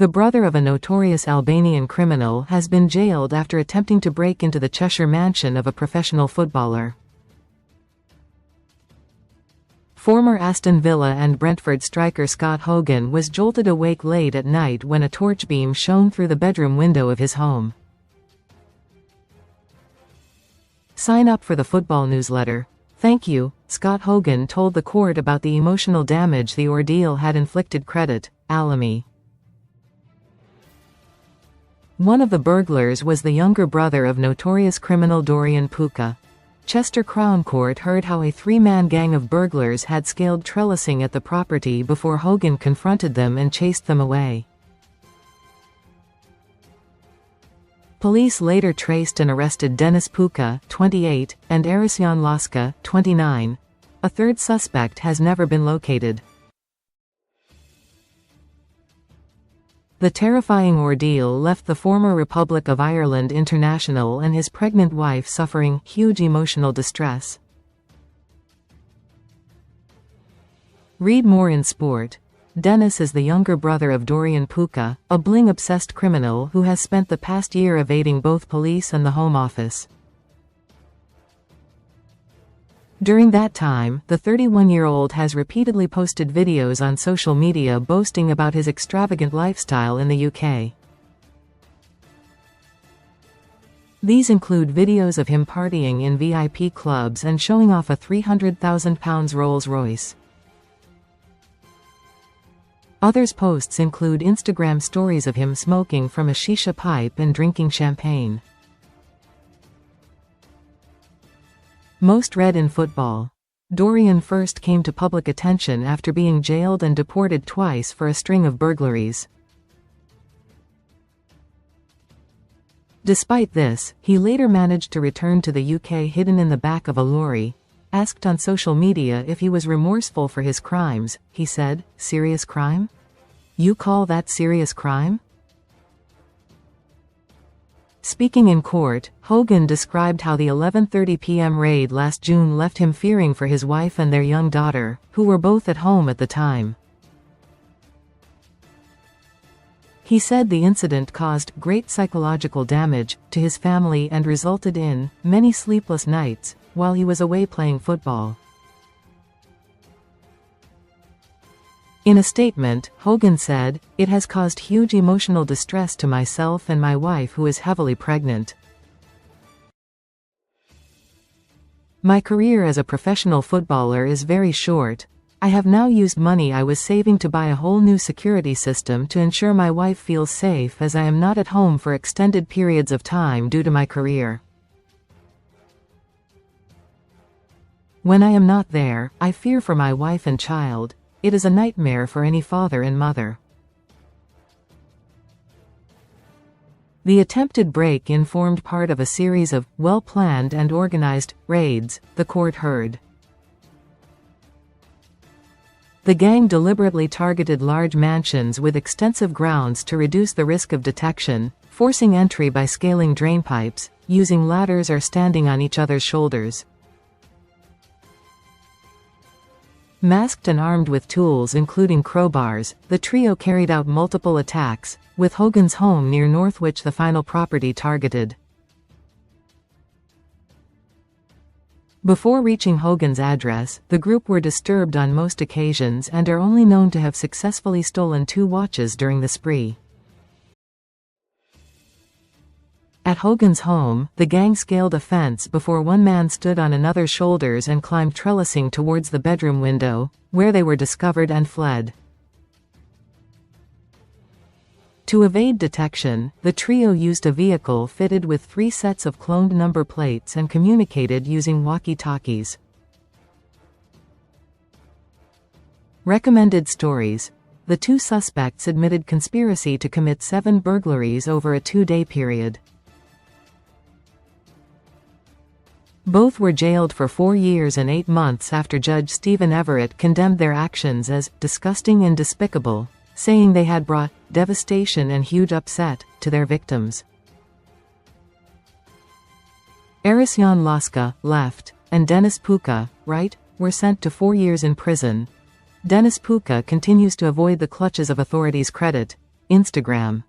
The brother of a notorious Albanian criminal has been jailed after attempting to break into the Cheshire mansion of a professional footballer. Former Aston Villa and Brentford striker Scott Hogan was jolted awake late at night when a torch beam shone through the bedroom window of his home. Sign up for the football newsletter. Thank you, Scott Hogan told the court about the emotional damage the ordeal had inflicted. Credit, Alamy. One of the burglars was the younger brother of notorious criminal Dorian Puka. Chester Crown Court heard how a three-man gang of burglars had scaled trellising at the property before Hogan confronted them and chased them away. Police later traced and arrested Denis Puka, 28, and Erisjan Laska, 29. A third suspect has never been located. The terrifying ordeal left the former Republic of Ireland international and his pregnant wife suffering huge emotional distress. Read more in Sport. Denis is the younger brother of Dorian Puka, a bling-obsessed criminal who has spent the past year evading both police and the Home Office. During that time, the 31-year-old has repeatedly posted videos on social media boasting about his extravagant lifestyle in the UK. These include videos of him partying in VIP clubs and showing off a £300,000 Rolls-Royce. Others' posts include Instagram stories of him smoking from a shisha pipe and drinking champagne. Most read in football. Dorian first came to public attention after being jailed and deported twice for a string of burglaries. Despite this, he later managed to return to the UK hidden in the back of a lorry. Asked on social media if he was remorseful for his crimes, he said, "Serious crime? You call that serious crime?" Speaking in court, Hogan described how the 11:30 p.m. raid last June left him fearing for his wife and their young daughter, who were both at home at the time. He said the incident caused great psychological damage to his family and resulted in many sleepless nights while he was away playing football. In a statement, Hogan said, "It has caused huge emotional distress to myself and my wife, who is heavily pregnant. My career as a professional footballer is very short. I have now used money I was saving to buy a whole new security system to ensure my wife feels safe, as I am not at home for extended periods of time due to my career. When I am not there, I fear for my wife and child. It is a nightmare for any father and mother." The attempted break-in formed part of a series of well-planned and organized raids, the court heard. The gang deliberately targeted large mansions with extensive grounds to reduce the risk of detection, forcing entry by scaling drainpipes, using ladders or standing on each other's shoulders. Masked and armed with tools including crowbars, the trio carried out multiple attacks, with Hogan's home near Northwich the final property targeted. Before reaching Hogan's address, the group were disturbed on most occasions and are only known to have successfully stolen 2 watches during the spree. At Hogan's home, the gang scaled a fence before one man stood on another's shoulders and climbed trellising towards the bedroom window, where they were discovered and fled. To evade detection, the trio used a vehicle fitted with 3 sets of cloned number plates and communicated using walkie-talkies. Recommended stories. The 2 suspects admitted conspiracy to commit 7 burglaries over a 2-day period. Both were jailed for 4 years and 8 months after Judge Stephen Everett condemned their actions as disgusting and despicable, saying they had brought devastation and huge upset to their victims. Erisjan Laska, left, and Denis Puka, right, were sent to 4 years in prison. Denis Puka continues to avoid the clutches of authorities. Credit, Instagram.